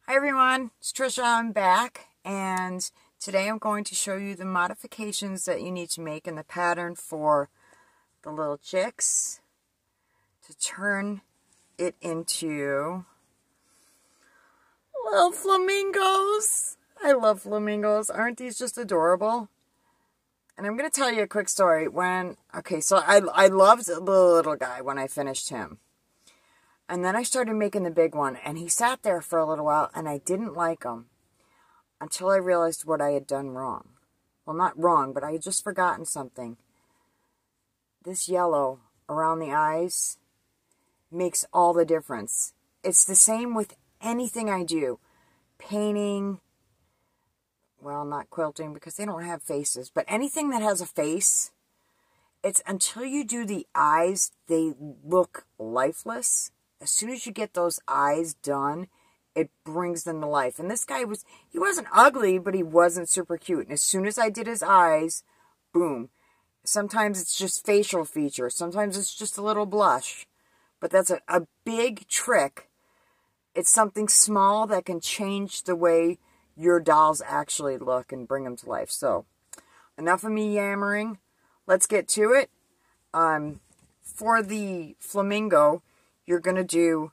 Hi everyone, it's Trisha. I'm back, and today I'm going to show you the modifications that you need to make in the pattern for the little chicks to turn it into little flamingos. I love flamingos. Aren't these just adorable? And I'm going to tell you a quick story. So I loved the little guy when I finished him. And then I started making the big one, and he sat there for a little while, and I didn't like him until I realized what I had done wrong. Well, not wrong, but I had just forgotten something. This yellow around the eyes makes all the difference. It's the same with anything I do. Painting, well, not quilting because they don't have faces, but anything that has a face, it's until you do the eyes, they look lifeless. As soon as you get those eyes done, it brings them to life. And this guy he wasn't ugly, but he wasn't super cute. And as soon as I did his eyes, boom. Sometimes it's just facial features. Sometimes it's just a little blush. But that's a big trick. It's something small that can change the way your dolls actually look and bring them to life. So, enough of me yammering. Let's get to it. For the flamingo, you're going to do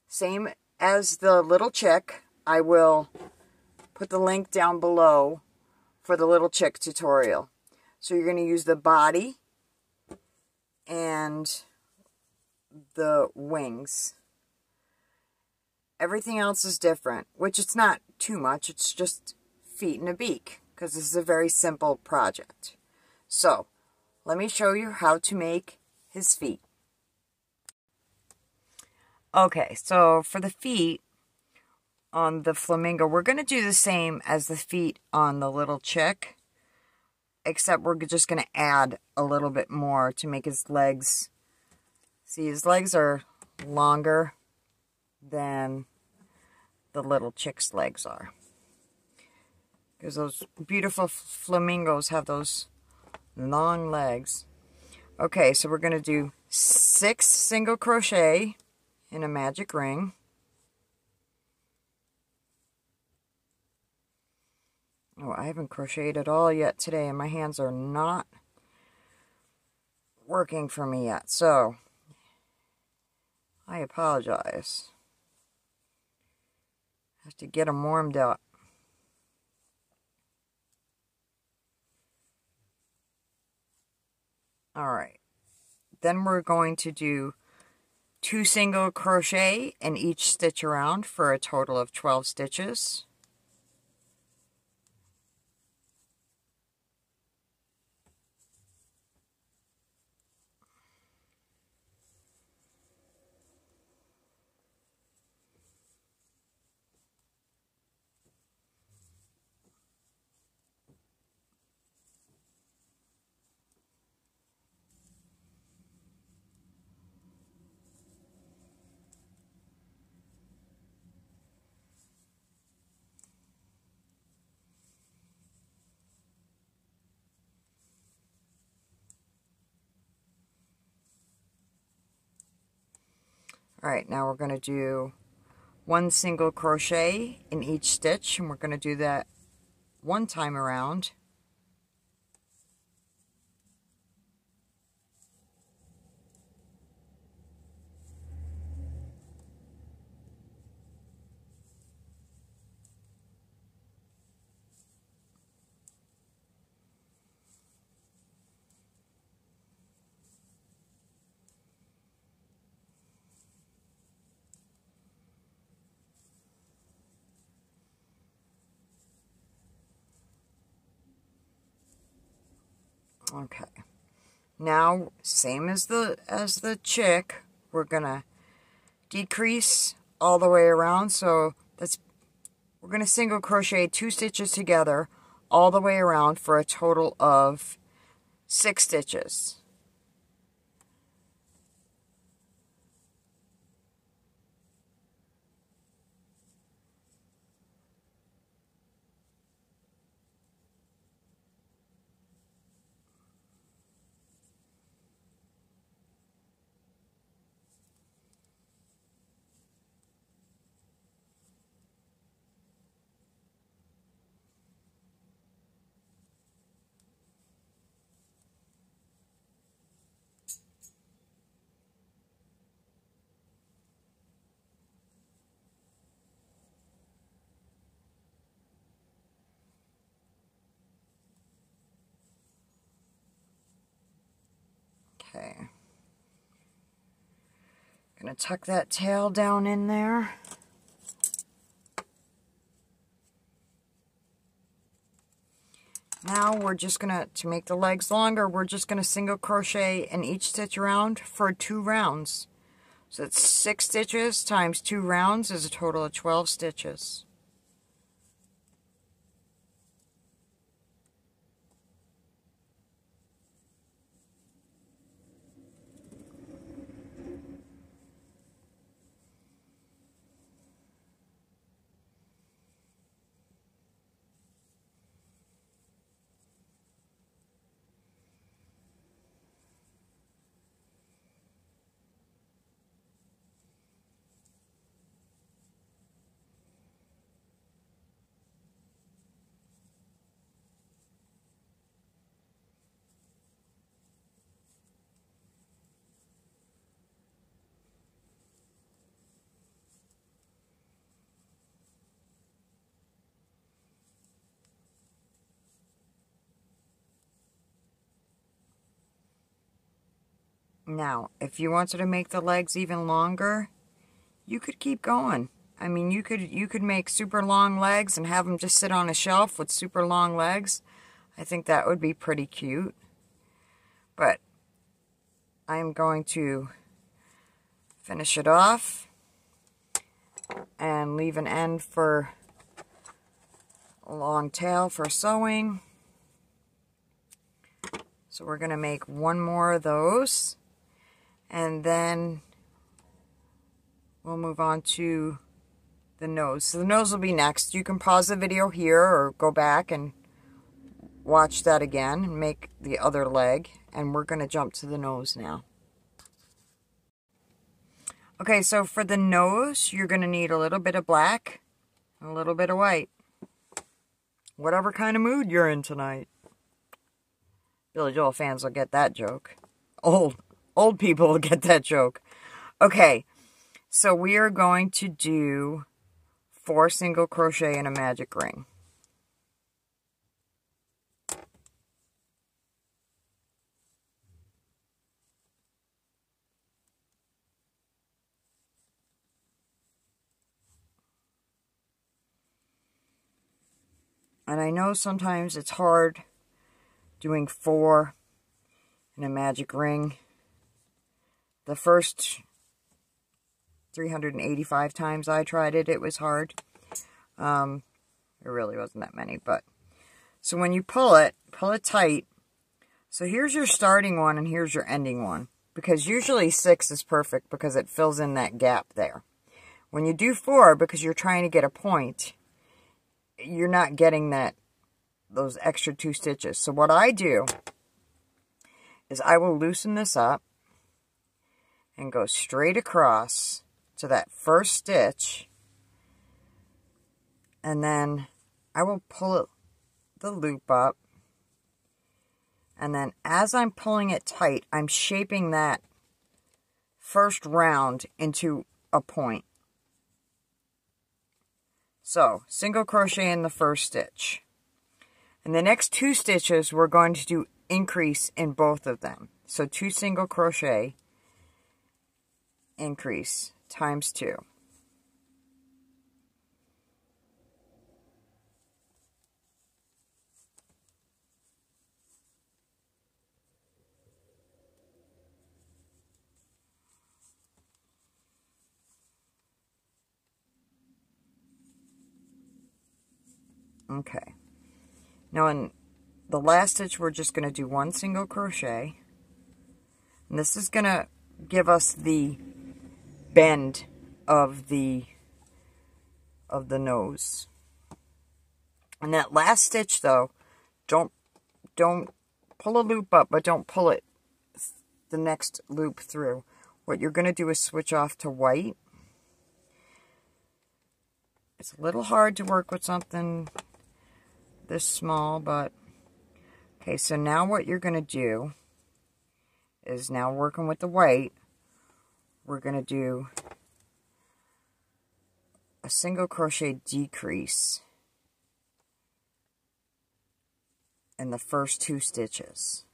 same as the little chick. I will put the link down below for the little chick tutorial. So you're going to use the body and the wings. Everything else is different, which it's not too much. It's just feet and a beak, because this is a very simple project. So let me show you how to make his feet. Okay, so for the feet on the flamingo, we're going to do the same as the feet on the little chick, except we're just going to add a little bit more to make his legs. See, his legs are longer than the little chick's legs are, because those beautiful flamingos have those long legs. Okay, so we're going to do 6 single crochet in a magic ring. Oh, I haven't crocheted at all yet today, and my hands are not working for me yet, so I apologize. I have to get them warmed up. Alright, then we're going to do 2 single crochet in each stitch around for a total of 12 stitches. Alright, now we're going to do 1 single crochet in each stitch, and we're going to do that 1 time around. Okay, now same as the chick, we're gonna decrease all the way around. So we're gonna single crochet 2 stitches together all the way around for a total of 6 stitches. Okay. Gonna tuck that tail down in there. Now we're just gonna, to make the legs longer, we're just gonna single crochet in each stitch around for 2 rounds. So it's 6 stitches times 2 rounds is a total of 12 stitches. Now, if you wanted to make the legs even longer, you could keep going. I mean, you could make super long legs and have them just sit on a shelf with super long legs. I think that would be pretty cute. But I'm going to finish it off and leave an end for a long tail for sewing. So we're going to make 1 more of those. And then we'll move on to the nose. So the nose will be next. You can pause the video here or go back and watch that again and make the other leg. And we're going to jump to the nose now. Okay, so for the nose, you're going to need a little bit of black and a little bit of white. Whatever kind of mood you're in tonight. Billy Joel fans will get that joke. Old people will get that joke. Okay, so we are going to do 4 single crochet in a magic ring. And I know sometimes it's hard doing 4 in a magic ring. The first 385 times I tried it, it was hard. There really wasn't that many, but... So when you pull it tight. So here's your starting one and here's your ending one. Because usually 6 is perfect because it fills in that gap there. When you do 4, because you're trying to get a point, you're not getting those extra 2 stitches. So what I do is I will loosen this up and go straight across to that first stitch, and then I will pull the loop up, and then as I'm pulling it tight, I'm shaping that first round into a point. So, single crochet in the first stitch. And the next 2 stitches, we're going to do increase in both of them. So 2 single crochet, increase, times 2. Okay. Now in the last stitch, we're just going to do 1 single crochet. And this is going to give us the bend of the nose. And that last stitch though, don't pull a loop up, but don't pull it the next loop through. What you're going to do is switch off to white. It's a little hard to work with something this small, but okay, so now what you're going to do is, now working with the white, we're going to do a single crochet decrease in the first 2 stitches.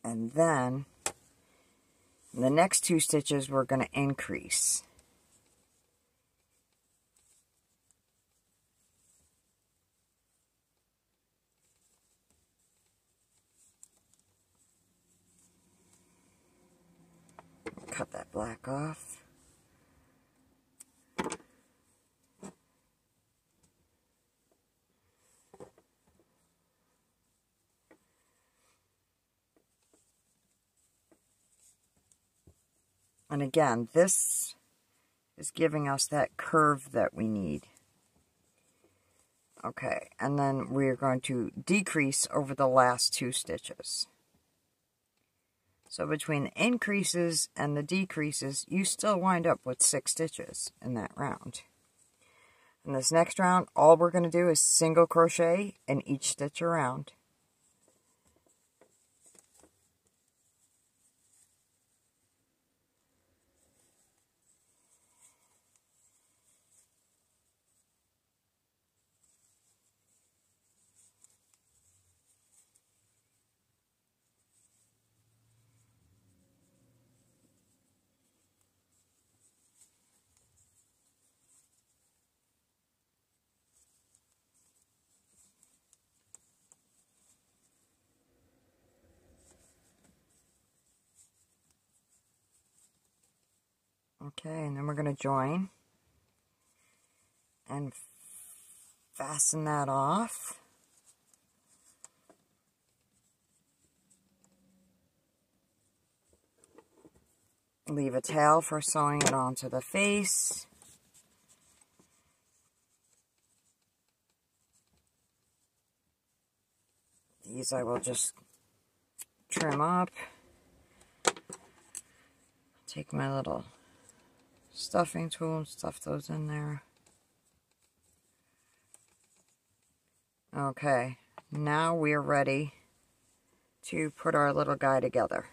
And then in the next 2 stitches, we're going to increase. Cut that black off. And again, this is giving us that curve that we need. Okay, and then we're going to decrease over the last 2 stitches. So between the increases and the decreases, you still wind up with 6 stitches in that round. In this next round, all we're going to do is single crochet in each stitch around. Okay, and then we're going to join and fasten that off. Leave a tail for sewing it onto the face. These I will just trim up. Take my little stuffing tool and stuff those in there. Okay, now we're ready to put our little guy together.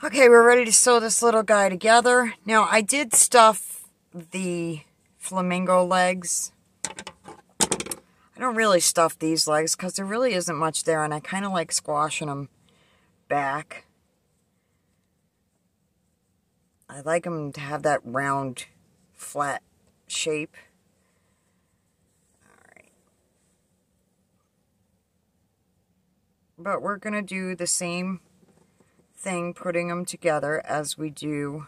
Okay, we're ready to sew this little guy together. Now, I did stuff the flamingo legs. I don't really stuff these legs because there really isn't much there, and I kind of like squashing them back. I like them to have that round, flat shape. Alright. But we're going to do the same thing, putting them together as we do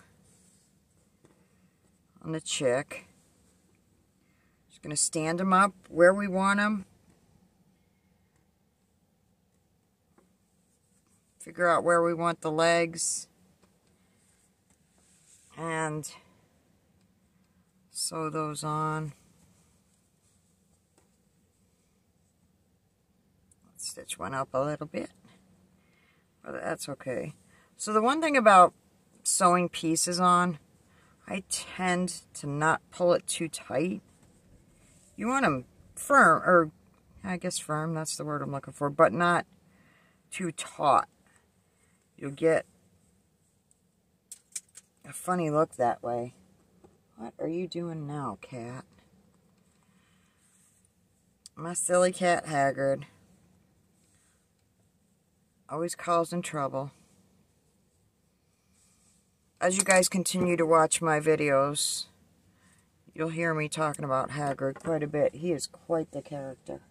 on the chick. Just going to stand them up where we want them. Figure out where we want the legs. And sew those on. Let's stitch one up a little bit. But that's okay. So the one thing about sewing pieces on, I tend to not pull it too tight. You want them firm, or I guess firm, that's the word I'm looking for, but not too taut. You'll get a funny look that way. What are you doing now, cat? My silly cat Haggard. Always causing trouble. As you guys continue to watch my videos, you'll hear me talking about Haggard quite a bit. He is quite the character.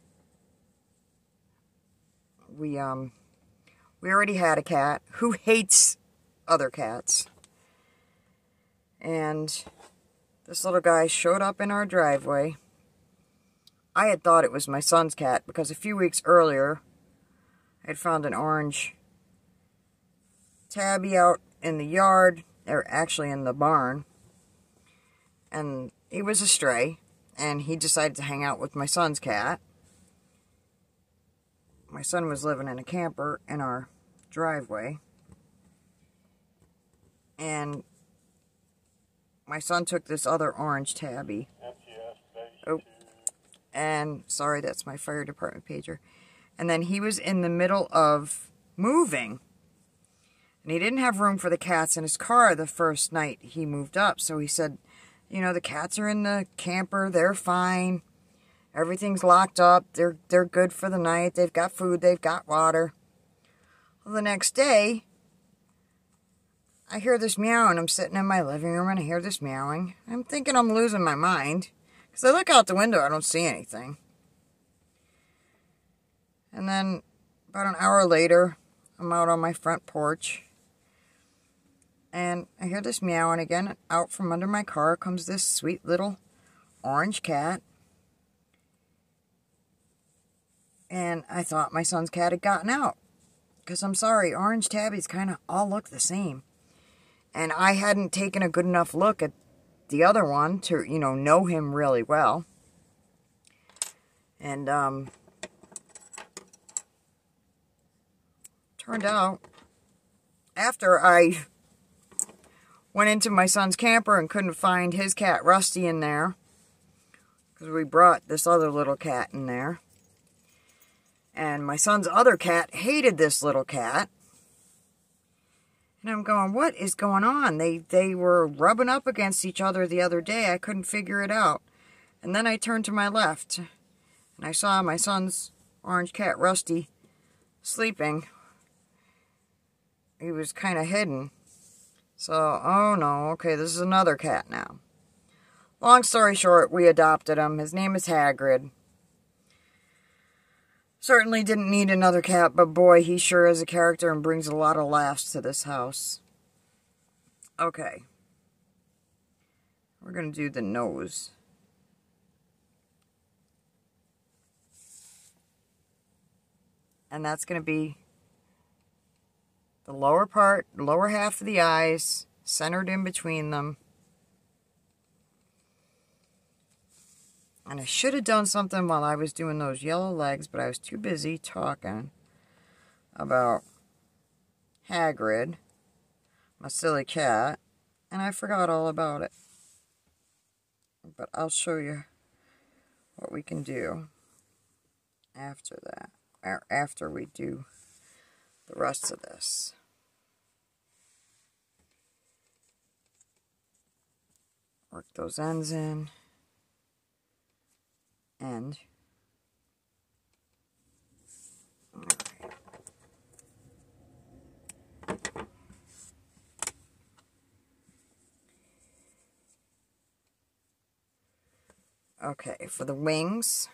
We already had a cat who hates other cats. And this little guy showed up in our driveway. I had thought it was my son's cat because a few weeks earlier, I had found an orange tabby out in the yard, or actually in the barn. And he was a stray, and he decided to hang out with my son's cat. My son was living in a camper in our driveway. And my son took this other orange tabby. Oh, and sorry, that's my fire department pager. And then he was in the middle of moving. And he didn't have room for the cats in his car the first night he moved up. So he said, you know, the cats are in the camper, they're fine. Everything's locked up. They're good for the night. They've got food. They've got water. Well, the next day, I hear this meowing. I'm sitting in my living room and I hear this meowing. I'm thinking I'm losing my mind. Because I look out the window, I don't see anything. And then about an hour later, I'm out on my front porch. And I hear this meowing again. Out from under my car comes this sweet little orange cat. And I thought my son's cat had gotten out. Because I'm sorry, orange tabbies kind of all look the same. And I hadn't taken a good enough look at the other one to, know him really well. And, turned out, after I went into my son's camper and couldn't find his cat Rusty in there, because we brought this other little cat in there, and my son's other cat hated this little cat. And I'm going, what is going on? They were rubbing up against each other the other day. I couldn't figure it out. And then I turned to my left, and I saw my son's orange cat, Rusty, sleeping. He was kind of hidden. So, oh no, okay, this is another cat now. Long story short, we adopted him. His name is Hagrid. Certainly didn't need another cat, but boy, he sure is a character and brings a lot of laughs to this house. Okay. We're going to do the nose. And that's going to be the lower part, lower half of the eyes, centered in between them. And I should have done something while I was doing those yellow legs, but I was too busy talking about Hagrid, my silly cat, and I forgot all about it. But I'll show you what we can do after that, or after we do the rest of this. Work those ends in. And okay, for the wings.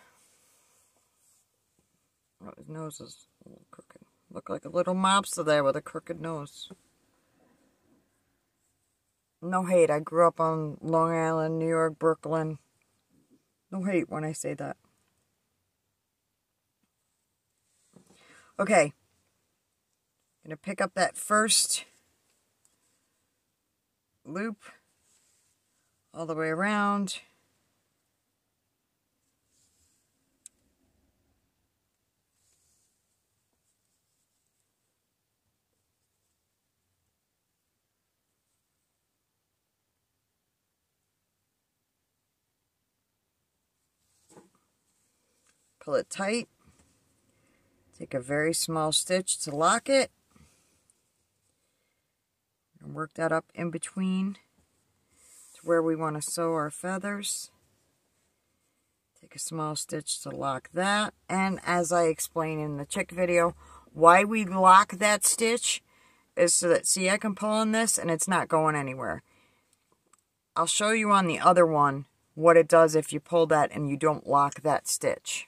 Oh, his nose is a little crooked. Look like a little mobster there with a crooked nose. No hate, I grew up on Long Island, New York, Brooklyn. No hate when I say that. Okay. I'm going to pick up that first loop all the way around. Pull it tight. Take a very small stitch to lock it. And work that up in between to where we want to sew our feathers. Take a small stitch to lock that. And as I explained in the chick video, why we lock that stitch is so that, see, I can pull on this and it's not going anywhere. I'll show you on the other one what it does if you pull that and you don't lock that stitch.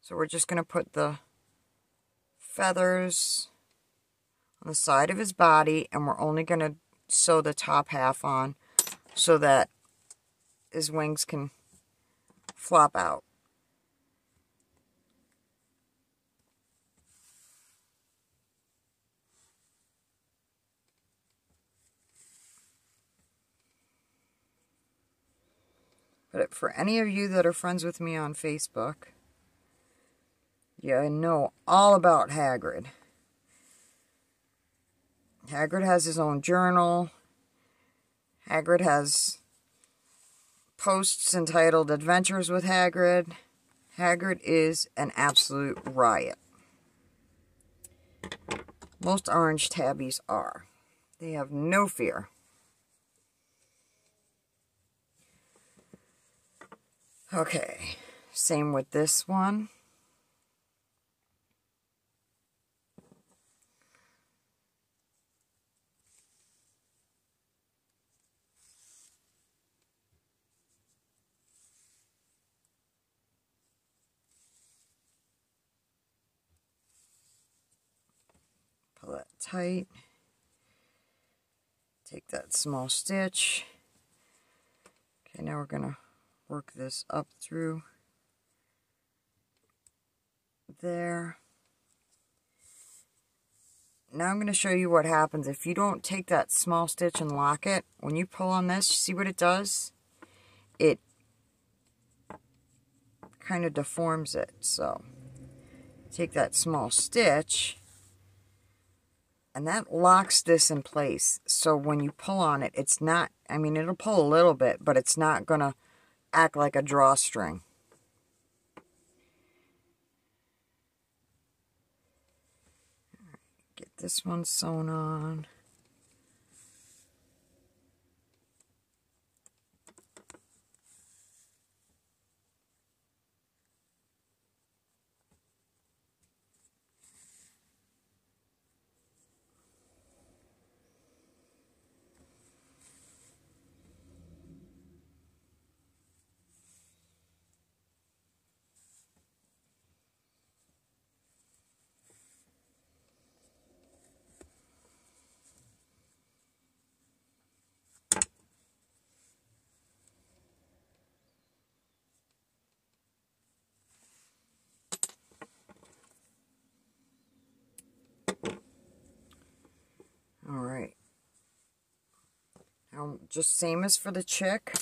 So we're just going to put the feathers on the side of his body, and we're only going to sew the top half on so that his wings can flop out. But for any of you that are friends with me on Facebook, yeah, I know all about Hagrid. Hagrid has his own journal. Hagrid has posts entitled Adventures with Hagrid. Hagrid is an absolute riot. Most orange tabbies are. They have no fear. Okay, same with this one. Pull that tight. Take that small stitch. Okay, now we're going to work this up through there. Now I'm going to show you what happens if you don't take that small stitch and lock it. When you pull on this, you see what it does? It kind of deforms it. So take that small stitch, and that locks this in place. So when you pull on it, it's not, I mean, it'll pull a little bit, but it's not going to act like a drawstring. Get this one sewn on. Alright. Now, just same as for the chick,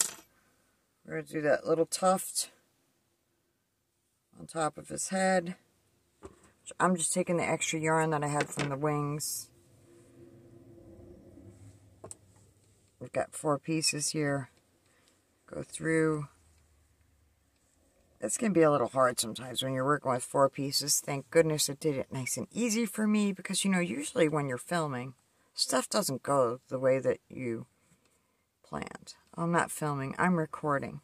we're going to do that little tuft on top of his head. I'm just taking the extra yarn that I had from the wings. We've got 4 pieces here. Go through. It's going to be a little hard sometimes when you're working with 4 pieces. Thank goodness it did it nice and easy for me, because, you know, usually when you're filming, stuff doesn't go the way that you planned. I'm not filming, I'm recording.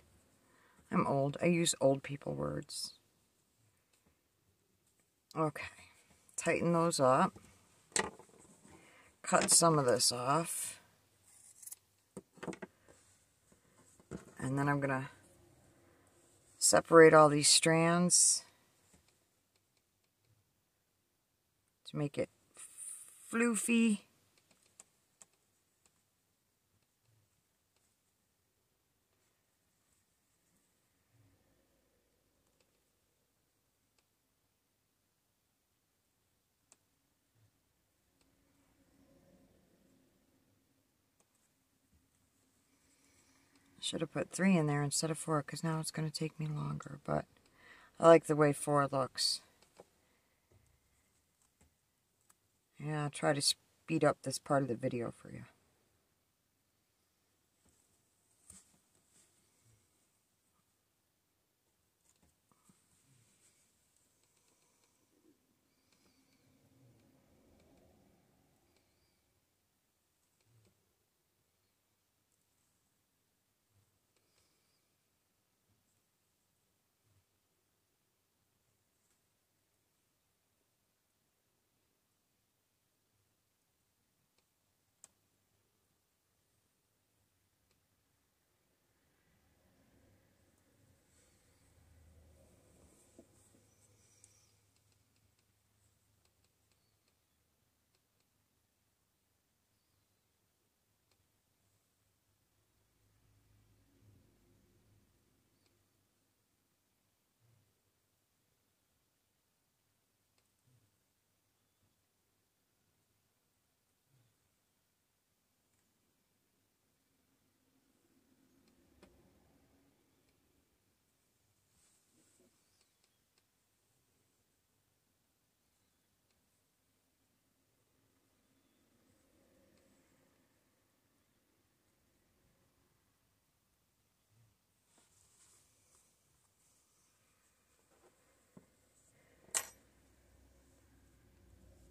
I'm old. I use old people words. Okay. Tighten those up. Cut some of this off. And then I'm going to separate all these strands to make it floofy. Should have put 3 in there instead of 4, because now it's going to take me longer, but I like the way 4 looks. Yeah, I'll try to speed up this part of the video for you.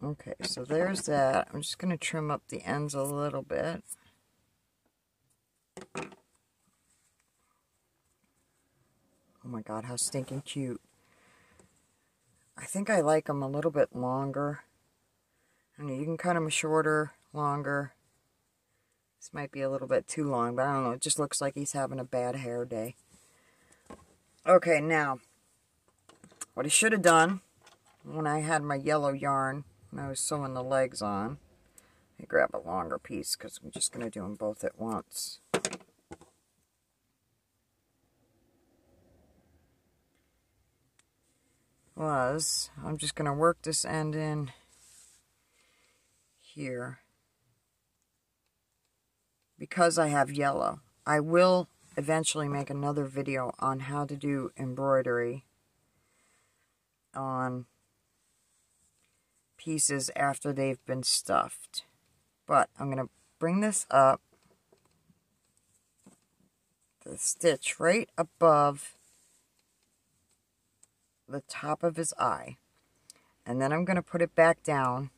Okay, so there's that. I'm just going to trim up the ends a little bit. my God, how stinking cute. I think I like them a little bit longer. I mean, you can cut them shorter, longer. This might be a little bit too long, but I don't know. It just looks like he's having a bad hair day. Okay, now, what I should have done when I had my yellow yarn, when I was sewing the legs on, I grab a longer piece because I'm just going to do them both at once. I'm just going to work this end in here because I have yellow. I will eventually make another video on how to do embroidery on pieces after they've been stuffed. But I'm going to bring this up, the stitch right above the top of his eye, and then I'm going to put it back down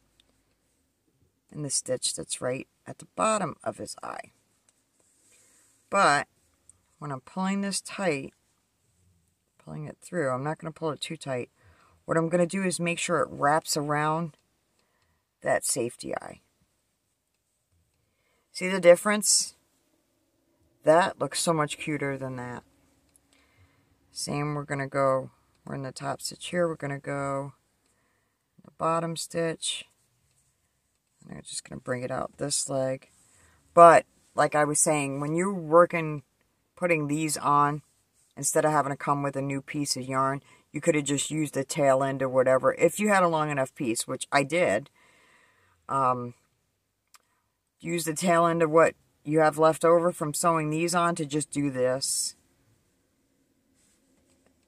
in the stitch that's right at the bottom of his eye. But when I'm pulling this tight, pulling it through, I'm not going to pull it too tight. What I'm going to do is make sure it wraps around that safety eye. See the difference? That looks so much cuter than that. Same, we're in the top stitch here, we're going to go the bottom stitch. And I'm just going to bring it out this leg. But, like I was saying, when you're working, putting these on, instead of having to come with a new piece of yarn, you could have just used the tail end or whatever. If you had a long enough piece, which I did, use the tail end of what you have left over from sewing these on to just do this.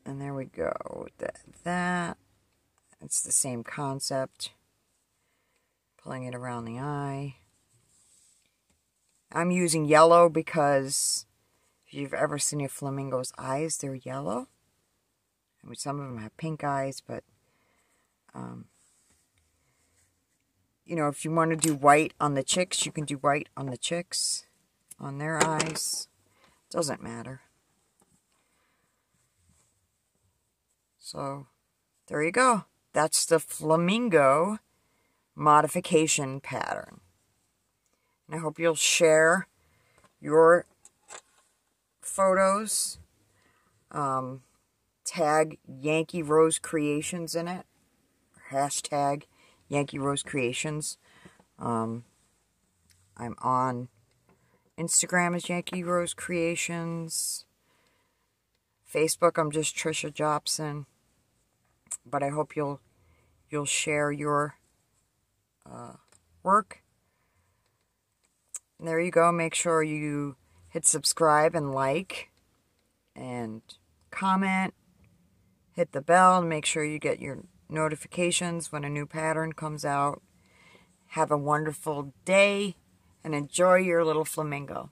And there we go. That. It's the same concept. Pulling it around the eye. I'm using yellow because if you've ever seen a flamingo's eyes, they're yellow. I mean, some of them have pink eyes, but you know, if you want to do white on the chicks, you can do white on the chicks, on their eyes. Doesn't matter. So, there you go. That's the Flamingo modification pattern. And I hope you'll share your photos. Tag Yankee Rose Creations in it. Hashtag Yankee Rose Creations. I'm on Instagram as Yankee Rose Creations. Facebook, I'm just Trisha Jobson. But I hope you'll share your work. And there you go. Make sure you hit subscribe and like and comment. Hit the bell to make sure you get your notifications when a new pattern comes out. Have a wonderful day and enjoy your little flamingo.